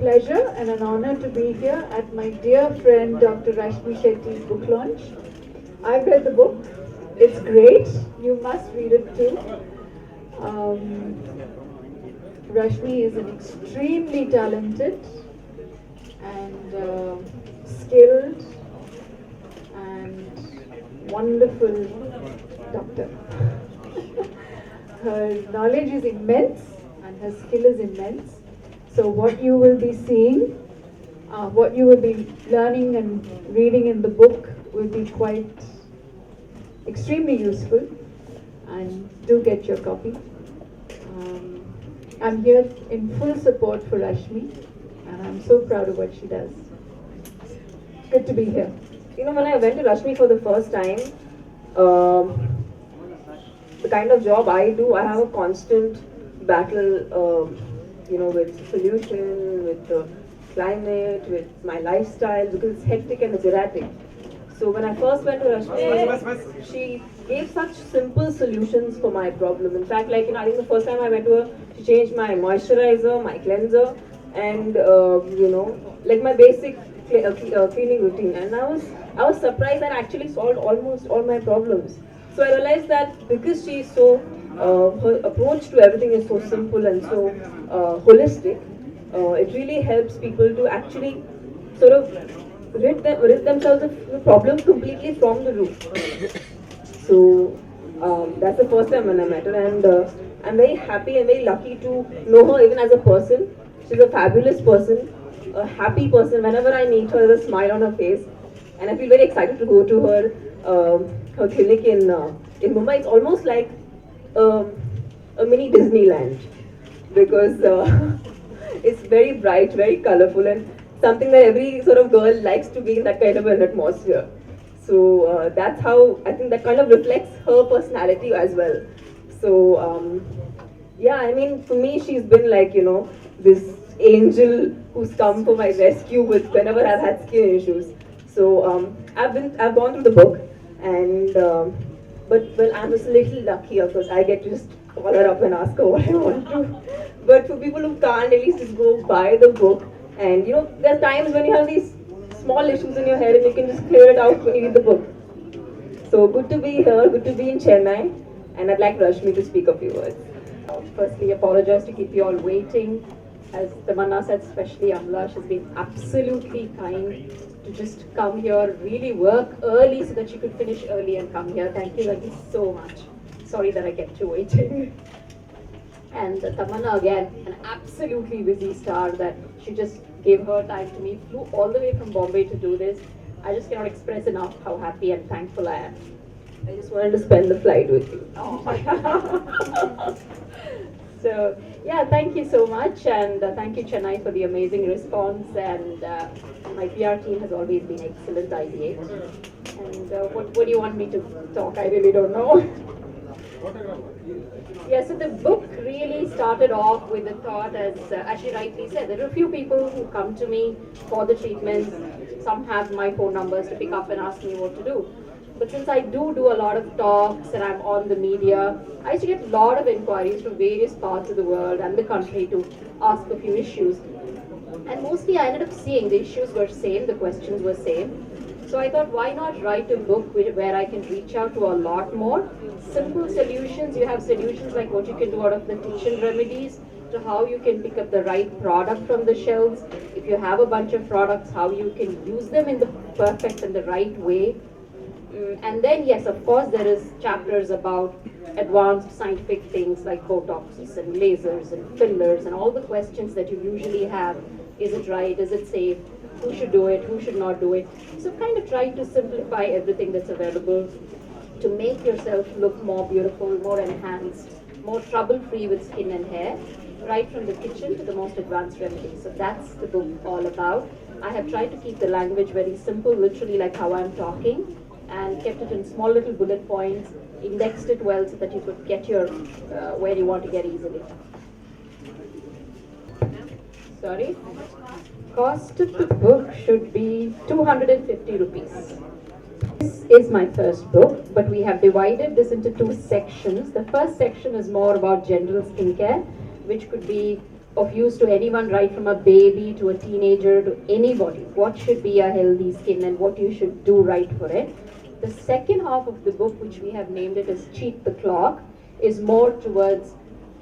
pleasure and an honor to be here at my dear friend Dr. Rashmi Shetty's book launch. I've read the book. It's great. You must read it too. Um, Rashmi is an extremely talented and skilled and wonderful doctor. Her knowledge is immense and her skill is immense. So what you will be seeing, what you will be learning and reading in the book will be quite extremely useful, and do get your copy. I'm here in full support for Rashmi, and I'm so proud of what she does. Good to be here. You know, when I went to Rashmi for the first time, the kind of job I do, I have a constant battle, with pollution, with the climate, with my lifestyle, because it's hectic and it's erratic. So when I first went to Rashmi, she gave such simple solutions for my problem. In fact, I think the first time I went to her, she changed my moisturizer, my cleanser, and my basic cleaning routine. And I was surprised that actually solved almost all my problems. So I realized that because she is so, her approach to everything is so simple and so holistic, it really helps people to actually sort of rid themselves of the problem completely from the root. So that's the first time when I met her, and I'm very happy and very lucky to know her even as a person. She's a fabulous person, a happy person. Whenever I meet her, there's a smile on her face, and I feel very excited to go to her clinic in Mumbai. It's almost like a mini Disneyland because it's very bright, very colorful, and something that every sort of girl likes to be in that kind of an atmosphere. So that's how I think that kind of reflects her personality as well. So I mean, for me, she's been like this angel who's come for my rescue with whenever I've had skin issues. So I've gone through the book, and but I'm just a little luckier because I get to just call her up and ask her what I want to. But for people who can't, at least just go buy the book. And there are times when you have these small issues in your head and you can just clear it out when you read the book. So good to be here, good to be in Chennai, and I'd like Rashmi to speak a few words. Firstly, apologize to keep you all waiting. As Tamanna said, especially Amla, she's been absolutely kind to just come here, really work early so that she could finish early and come here. Thank you, Raghi, so much. Sorry that I kept you waiting. And Tamanna, again, an absolutely busy star that she just gave her time to me, flew all the way from Bombay to do this. I just cannot express enough how happy and thankful I am. I just wanted to spend the flight with you. Oh. So, yeah, thank you so much, and thank you, Chennai, for the amazing response. And my PR team has always been excellent, Ideate. And what do you want me to talk? I really don't know. Yeah, so the book really started off with the thought, as she rightly said, there are a few people who come to me for the treatments. Some have my phone numbers to pick up and ask me what to do. But since I do a lot of talks and I'm on the media, I used to get a lot of inquiries from various parts of the world and the country to ask a few issues. And mostly I ended up seeing the issues were same, the questions were same. So I thought, why not write a book where I can reach out to a lot more simple solutions. You have solutions like what you can do out of the kitchen remedies to how you can pick up the right product from the shelves. If you have a bunch of products, how you can use them in the perfect and the right way. And then, yes, of course, there is chapters about advanced scientific things like Botoxes and lasers and fillers and all the questions that you usually have. Is it right? Is it safe? Who should do it? Who should not do it? So kind of try to simplify everything that's available to make yourself look more beautiful, more enhanced, more trouble-free with skin and hair, right from the kitchen to the most advanced remedies. So that's the book all about. I have tried to keep the language very simple, literally like how I'm talking, and kept it in small little bullet points, indexed it well so that you could get your where you want to get easily. Sorry? Cost of the book should be 250 rupees. This is my first book, but we have divided this into two sections. The first section is more about general skincare, which could be of use to anyone, right from a baby to a teenager to anybody. What should be a healthy skin and what you should do right for it. The second half of the book, which we have named it as Cheat the Clock, is more towards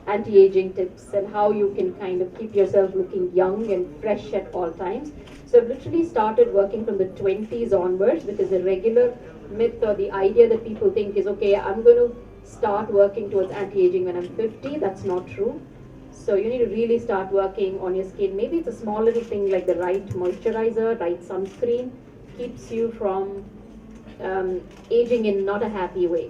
anti-aging tips and how you can kind of keep yourself looking young and fresh at all times. So I've literally started working from the 20s onwards, because the regular myth or the idea that people think is, okay, I'm going to start working towards anti-aging when I'm 50. That's not true. So you need to really start working on your skin. Maybe it's a small little thing like the right moisturizer, right sunscreen, keeps you from aging in not a happy way.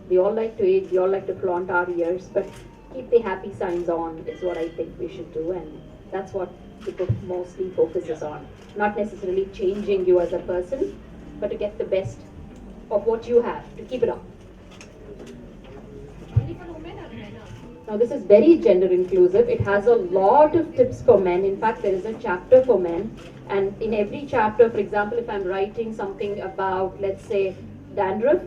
We all like to age, we all like to flaunt our years, but keep the happy signs on is what I think we should do, and that's what the book mostly focuses on. Not necessarily changing you as a person, but to get the best of what you have, to keep it up. Now this is very gender inclusive. It has a lot of tips for men. In fact, there is a chapter for men. And in every chapter, for example, if I'm writing something about, let's say, dandruff,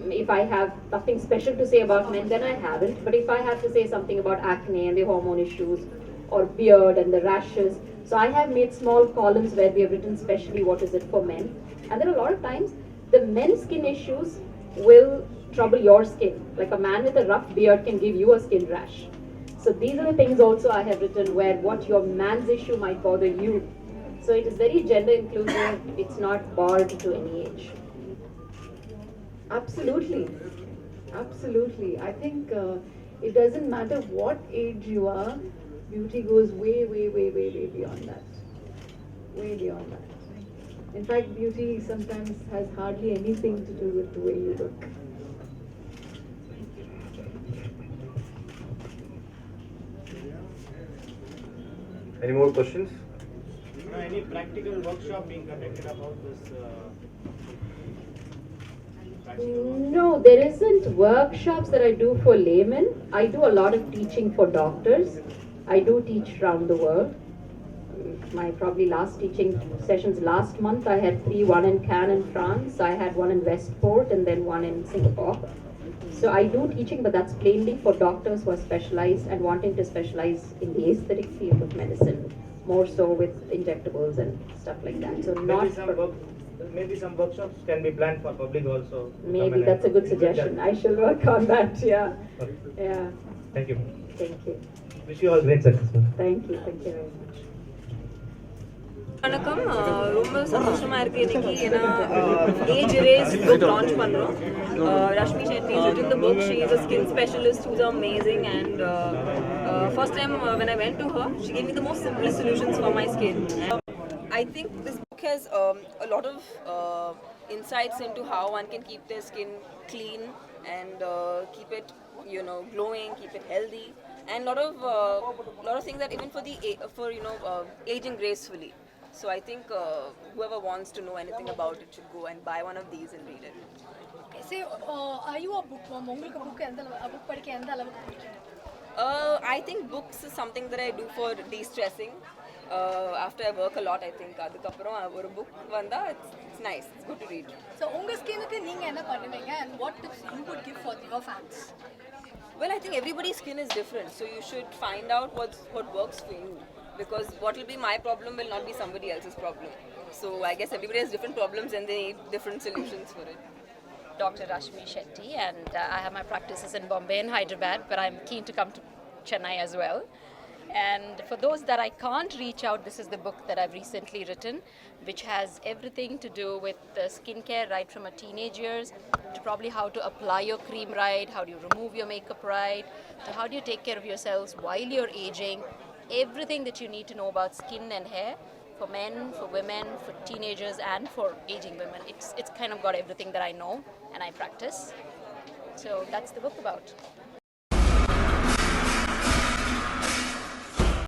if I have nothing special to say about men, then I haven't. But if I have to say something about acne and the hormone issues, or beard and the rashes, so I have made small columns where we have written specially what is it for men. And then a lot of times, the men's skin issues will trouble your skin. Like a man with a rough beard can give you a skin rash. So these are the things also I have written where what your man's issue might bother you. So it is very gender inclusive. It's not barred to any age. Absolutely. Absolutely. I think it doesn't matter what age you are, beauty goes way, way, way, way, way beyond that. Way beyond that. In fact, beauty sometimes has hardly anything to do with the way you look. Any more questions? Any practical workshop being conducted about this? No, there isn't workshops that I do for laymen. I do a lot of teaching for doctors. I do teach around the world. My probably last teaching sessions last month, I had 3, one in Cannes in France, I had one in Westport, and then one in Singapore. So I do teaching, but that's plainly for doctors who are specialized and wanting to specialize in the aesthetic field of medicine, more so with injectables and stuff like that. So not for... Maybe some workshops can be planned for public also. Maybe that's a good suggestion. I shall work on that. Yeah. Okay. Yeah. Thank you. Thank you. Wish you all great success. Thank you. Thank you very much. வணக்கம் ரொம்ப சந்தோஷமாக இருக்குது இன்றைக்கி ஏன்னா age erase book launch பண்ணுறோம் Rashmi Shetty is written the book. She is a skin specialist who's amazing, and first time when I went to her, she gave me the most simplest solutions for my skin. I think this book has a lot of insights into how one can keep their skin clean and keep it, glowing, keep it healthy, and lot of things that even for aging gracefully. So I think whoever wants to know anything about it should go and buy one of these and read it. Say, are you a bookworm? உங்களுக்கு book படிக்க எந்த அளவுக்கு பிடிக்கும்? I think books is something that I do for de-stressing. After I work a lot, I think அதுக்கப்புறம் ஒரு book வந்தா it's nice, it's good to read. So உங்க ஸ்கின்னுக்கு நீங்க என்ன பண்ணுவீங்க and what tips you would give for your fans? Well, I think everybody's skin is different, so you should find out what works for you, because what will be my problem will not be somebody else's problem. So I guess everybody has different problems and they need different solutions for it. Dr. Rashmi Shetty, and I have my practices in Bombay and Hyderabad, but I'm keen to come to Chennai as well. And for those that I can't reach out, this is the book that I've recently written, which has everything to do with skincare right from a teenage years to probably how to apply your cream right, how do you remove your makeup right, to how do you take care of yourselves while you're aging, everything that you need to know about skin and hair for men, for women, for teenagers, and for aging women. It's kind of got everything that I know and I practice. So that's the book about.